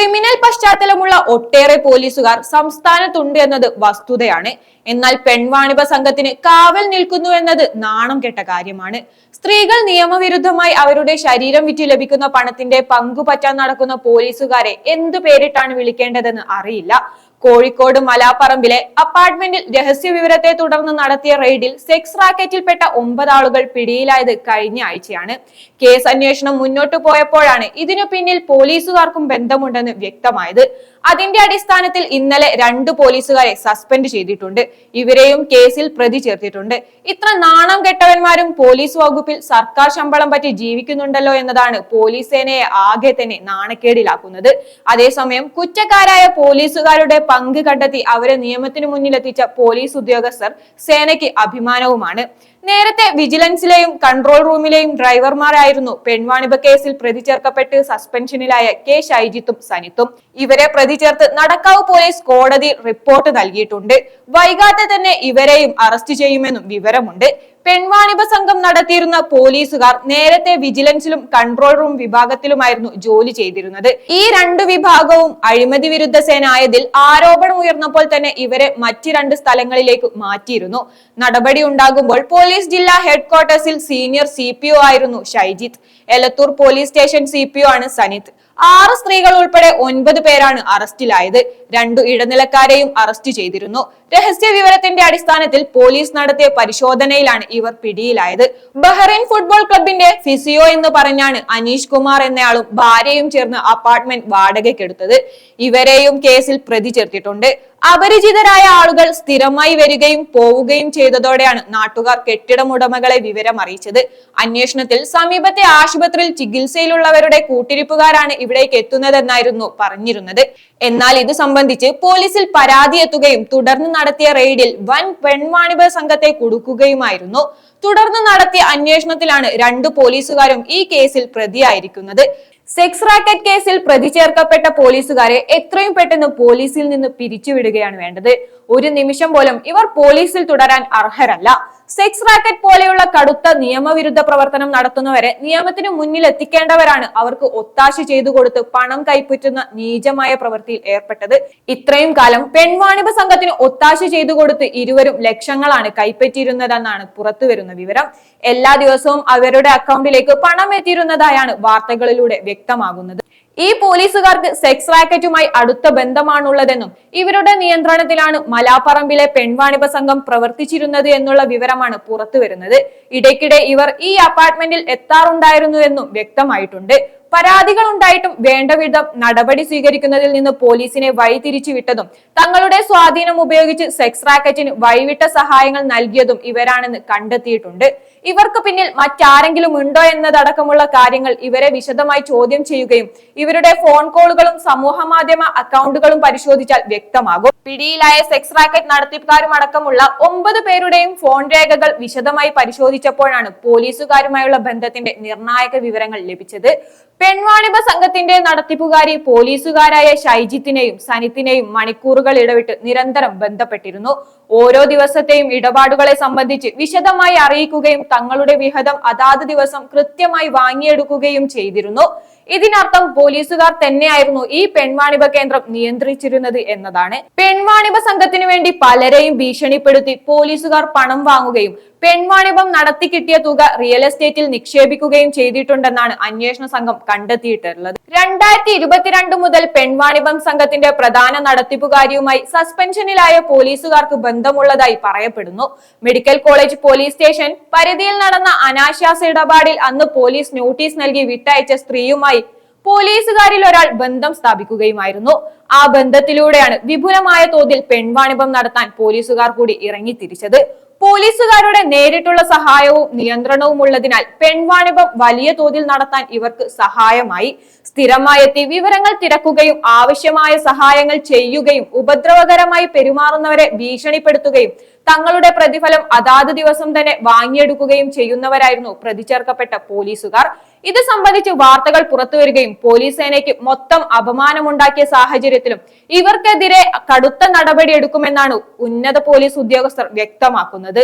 Criminal പശ്ചാത്തലമുള്ള ഒട്ടേറെ പോലീസുകാർ സംസ്ഥാനത്തുണ്ട് എന്നത് വസ്തുതയാണ്. എന്നാൽ പെൺവാണിഭ സംഘത്തിന് കാവൽ നിൽക്കുന്നു എന്നത് നാണം കെട്ട കാര്യമാണ്. സ്ത്രീകൾ നിയമവിരുദ്ധമായി അവരുടെ ശരീരം വിറ്റ് ലഭിക്കുന്ന പണത്തിന്റെ പങ്കുപറ്റാൻ നടക്കുന്ന പോലീസുകാരെ എന്തു പേരിട്ടാണ് വിളിക്കേണ്ടതെന്ന് അറിയില്ല. കോഴിക്കോട് മലാപ്പറമ്പിലെ അപ്പാർട്ട്മെന്റിൽ രഹസ്യ വിവരത്തെ തുടർന്ന് നടത്തിയ റെയ്ഡിൽ സെക്സ് റാക്കറ്റിൽപ്പെട്ട 9 ആളുകൾ പിടിയിലായത് കഴിഞ്ഞ ആഴ്ചയാണ്. കേസ് അന്വേഷണം മുന്നോട്ടു പോയപ്പോഴാണ് ഇതിനു പിന്നിൽ പോലീസുകാർക്കും ബന്ധമുണ്ടെന്ന് വ്യക്തമായത്. അതിന്റെ അടിസ്ഥാനത്തിൽ ഇന്നലെ 2 പോലീസുകാരെ സസ്പെൻഡ് ചെയ്തിട്ടുണ്ട്. ഇവരെയും കേസിൽ പ്രതി ചേർത്തിട്ടുണ്ട്. ഇത്ര നാണം കെട്ടവന്മാരും പോലീസ് വകുപ്പിൽ സർക്കാർ ശമ്പളം പറ്റി ജീവിക്കുന്നുണ്ടല്ലോ എന്നതാണ് പോലീസ് സേനയെ ആകെ തന്നെ നാണക്കേടിലാക്കുന്നത്. അതേസമയം കുറ്റക്കാരായ പോലീസുകാരുടെ പങ്ക് കണ്ടെത്തി അവരെ നിയമത്തിന് മുന്നിലെത്തിച്ച പോലീസ് ഉദ്യോഗസ്ഥർ സേനയ്ക്ക് അഭിമാനവുമാണ്. നേരത്തെ വിജിലൻസിലെയും കൺട്രോൾ റൂമിലെയും ഡ്രൈവർമാരായിരുന്നു പെൺവാണിഭ കേസിൽ പ്രതി ചേർക്കപ്പെട്ട് സസ്പെൻഷനിലായ കെ ഷൈജിത്തും സനിത്തും. ഇവരെ പ്രതി ചേർത്ത് നടക്കാവ് പോലീസ് കോടതിയിൽ റിപ്പോർട്ട് നൽകിയിട്ടുണ്ട്. വൈകാതെ തന്നെ ഇവരെയും അറസ്റ്റ് ചെയ്യുമെന്നും വിവരമുണ്ട്. പെൺവാണിഭ സംഘം നടത്തിയിരുന്ന പോലീസുകാർ നേരത്തെ വിജിലൻസിലും കൺട്രോൾ റൂം വിഭാഗത്തിലുമായിരുന്നു ജോലി ചെയ്തിരുന്നത്. ഈ 2 വിഭാഗവും അഴിമതി വിരുദ്ധ സേന ആയതിൽ ആരോപണം ഉയർന്നപ്പോൾ തന്നെ ഇവരെ മറ്റ് 2 സ്ഥലങ്ങളിലേക്ക് മാറ്റിയിരുന്നു. നടപടി ഉണ്ടാകുമ്പോൾ പോലീസ് ജില്ലാ ഹെഡ്ക്വാർട്ടേഴ്സിൽ സീനിയർ CPO ആയിരുന്നു Shaijith. Elathur police station CPO ആണ് സനിത്ത്. 6 സ്ത്രീകൾ ഉൾപ്പെടെ 9 പേരാണ് അറസ്റ്റിലായത്. 2 ഇടനിലക്കാരെയും അറസ്റ്റ് ചെയ്തിരുന്നു. രഹസ്യ വിവരത്തിന്റെ അടിസ്ഥാനത്തിൽ പോലീസ് നടത്തിയ പരിശോധനയിലാണ് ഇവർ പിടിയിലായത്. ബഹ്റൈൻ ഫുട്ബോൾ ക്ലബിന്റെ ഫിസിയോ എന്ന് പറഞ്ഞാണ് അനീഷ് കുമാർ എന്നയാളും ഭാര്യയും ചേർന്ന് അപ്പാർട്ട്മെന്റ് വാടകയ്ക്കെടുത്തത്. ഇവരെയും കേസിൽ പ്രതി ചേർത്തിട്ടുണ്ട്. അപരിചിതരായ ആളുകൾ സ്ഥിരമായി വരികയും പോവുകയും ചെയ്തതോടെയാണ് നാട്ടുകാർ കെട്ടിടമുടമകളെ വിവരം അറിയിച്ചത്. അന്വേഷണത്തിൽ സമീപത്തെ ആശുപത്രിയിൽ ചികിത്സയിലുള്ളവരുടെ കൂട്ടിരിപ്പുകാരാണ് ഇവിടേക്ക് എത്തുന്നതെന്നായിരുന്നു പറഞ്ഞിരുന്നത്. എന്നാൽ ഇത് സംബന്ധിച്ച് പോലീസിൽ പരാതി എത്തുകയും തുടർന്ന് നടത്തിയ റെയ്ഡിൽ വൻ പെൺവാണിഭ സംഘത്തെ കുടുക്കുകയുമായിരുന്നു. തുടർന്ന് നടത്തിയ അന്വേഷണത്തിലാണ് 2 പോലീസുകാരും ഈ കേസിൽ പ്രതിയായിരിക്കുന്നത്. സെക്സ് റാക്കറ്റ് കേസിൽ പ്രതി ചേർക്കപ്പെട്ട പോലീസുകാരെ എത്രയും പെട്ടെന്ന് പോലീസിൽ നിന്ന് പിരിച്ചുവിടുകയാണ് വേണ്ടത്. ഒരു നിമിഷം പോലും ഇവർ പോലീസിൽ തുടരാൻ അർഹരല്ല. സെക്സ് റാക്കറ്റ് പോലെയുള്ള കടുത്ത നിയമവിരുദ്ധ പ്രവർത്തനം നടത്തുന്നവരെ നിയമത്തിന് മുന്നിൽ എത്തിക്കേണ്ടവരാണ് അവർക്ക് ഒത്താശ ചെയ്തു കൊടുത്ത് പണം കൈപ്പറ്റുന്ന നീചമായ പ്രവൃത്തിയിൽ ഏർപ്പെട്ടത്. ഇത്രയും കാലം പെൺവാണിഭ സംഘത്തിന് ഒത്താശ ചെയ്തു കൊടുത്ത് ഇരുവരും ലക്ഷങ്ങളാണ് കൈപ്പറ്റിയിരുന്നതെന്നാണ് പുറത്തുവരുന്ന വിവരം. എല്ലാ ദിവസവും അവരുടെ അക്കൗണ്ടിലേക്ക് പണം എത്തിയിരുന്നതായാണ് വാർത്തകളിലൂടെ വ്യക്തമാകുന്നത്. ഈ പോലീസുകാർക്ക് സെക്സ് റാക്കറ്റുമായി അടുത്ത ബന്ധമാണുള്ളതെന്നും ഇവരുടെ നിയന്ത്രണത്തിലാണ് മലാപ്പറമ്പിലെ പെൺവാണിഭ സംഘം പ്രവർത്തിച്ചിരുന്നത് എന്നുള്ള വിവരമാണ് പുറത്തുവരുന്നത്. ഇടയ്ക്കിടെ ഇവർ ഈ അപ്പാർട്ട്മെന്റിൽ എത്താറുണ്ടായിരുന്നു എന്നും വ്യക്തമായിട്ടുണ്ട്. പരാതികൾ ഉണ്ടായിട്ടും വേണ്ട വിധം നടപടി സ്വീകരിക്കുന്നതിൽ നിന്ന് പോലീസിനെ വഴിതിരിച്ചു വിട്ടതും തങ്ങളുടെ സ്വാധീനം ഉപയോഗിച്ച് സെക്സ് റാക്കറ്റിന് വഴിവിട്ട സഹായങ്ങൾ നൽകിയതും ഇവരാണെന്ന് കണ്ടെത്തിയിട്ടുണ്ട്. ഇവർക്ക് പിന്നിൽ മറ്റാരെങ്കിലും ഉണ്ടോ എന്നതടക്കമുള്ള കാര്യങ്ങൾ ഇവരെ വിശദമായി ചോദ്യം ചെയ്യുകയും ഇവരുടെ ഫോൺ കോളുകളും സമൂഹ മാധ്യമ അക്കൗണ്ടുകളും പരിശോധിച്ചാൽ വ്യക്തമാകും. പിടിയിലായ സെക്സ് റാക്കറ്റ് നടത്തിപ്പുകാരും അടക്കമുള്ള 9 പേരുടെയും ഫോൺ രേഖകൾ വിശദമായി പരിശോധിച്ചപ്പോഴാണ് പോലീസുകാരുമായുള്ള ബന്ധത്തിന്റെ നിർണായക വിവരങ്ങൾ ലഭിച്ചത്. പെൺവാണിഭ സംഘത്തിന്റെ നടത്തിപ്പുകാരി പോലീസുകാരായ ഷൈജിത്തിനെയും സനിത്തിനെയും മണിക്കൂറുകൾ ഇടവിട്ട് നിരന്തരം ബന്ധപ്പെട്ടിരുന്നു. ഓരോ ദിവസത്തെയും ഇടപാടുകളെ സംബന്ധിച്ച് വിശദമായി അറിയിക്കുകയും തങ്ങളുടെ വിഹിതം അതാത് ദിവസം കൃത്യമായി വാങ്ങിയെടുക്കുകയും ചെയ്തിരുന്നു. ഇതിനർത്ഥം പോലീസുകാർ തന്നെയായിരുന്നു ഈ പെൺവാണിഭ കേന്ദ്രം നിയന്ത്രിച്ചിരുന്നത് എന്നതാണ്. പെൺവാണിഭ സംഘത്തിനു വേണ്ടി പലരെയും ഭീഷണിപ്പെടുത്തി പോലീസുകാർ പണം വാങ്ങുകയും പെൺവാണിഭം നടത്തി കിട്ടിയ തുക റിയൽ എസ്റ്റേറ്റിൽ നിക്ഷേപിക്കുകയും ചെയ്തിട്ടുണ്ടെന്നാണ് അന്വേഷണ സംഘം കണ്ടെത്തിയിട്ടുള്ളത്. 2022 മുതൽ പെൺവാണിഭം സംഘത്തിന്റെ പ്രധാന നടത്തിപ്പുകാരിയുമായി സസ്പെൻഷനിലായ പോലീസുകാർക്ക് ബന്ധമുള്ളതായി പറയപ്പെടുന്നു. മെഡിക്കൽ കോളേജ് പോലീസ് സ്റ്റേഷൻ പരിധിയിൽ നടന്ന അനാശാസ ഇടപാടിൽ അന്ന് പോലീസ് നോട്ടീസ് നൽകി വിട്ടയച്ച സ്ത്രീയുമായി പോലീസുകാരിൽ ഒരാൾ ബന്ധം സ്ഥാപിക്കുകയുമായിരുന്നു. ആ ബന്ധത്തിലൂടെയാണ് വിപുലമായ തോതിൽ പെൺവാണിഭം നടത്താൻ പോലീസുകാർ കൂടി ഇറങ്ങിത്തിരിച്ചത്. പോലീസുകാരുടെ നേരിട്ടുള്ള സഹായവും നിയന്ത്രണവും ഉള്ളതിനാൽ പെൺവാണിഭം വലിയ തോതിൽ നടത്താൻ ഇവർക്ക് സഹായമായി. സ്ഥിരമായെത്തി വിവരങ്ങൾ തിരക്കുകയും ആവശ്യമായ സഹായങ്ങൾ ചെയ്യുകയും ഉപദ്രവകരമായി പെരുമാറുന്നവരെ ഭീഷണിപ്പെടുത്തുകയും തങ്ങളുടെ പ്രതിഫലം അതാത് ദിവസം തന്നെ വാങ്ങിയെടുക്കുകയും ചെയ്യുന്നവരായിരുന്നു പ്രതി ചേർക്കപ്പെട്ട പോലീസുകാർ. ഇത് സംബന്ധിച്ച് വാർത്തകൾ പുറത്തുവരികയും പോലീസ് സേനയ്ക്ക് മൊത്തം അപമാനമുണ്ടാക്കിയ സാഹചര്യത്തിലും ഇവർക്കെതിരെ കടുത്ത നടപടിയെടുക്കുമെന്നാണ് ഉന്നത പോലീസ് ഉദ്യോഗസ്ഥർ വ്യക്തമാക്കുന്നത്.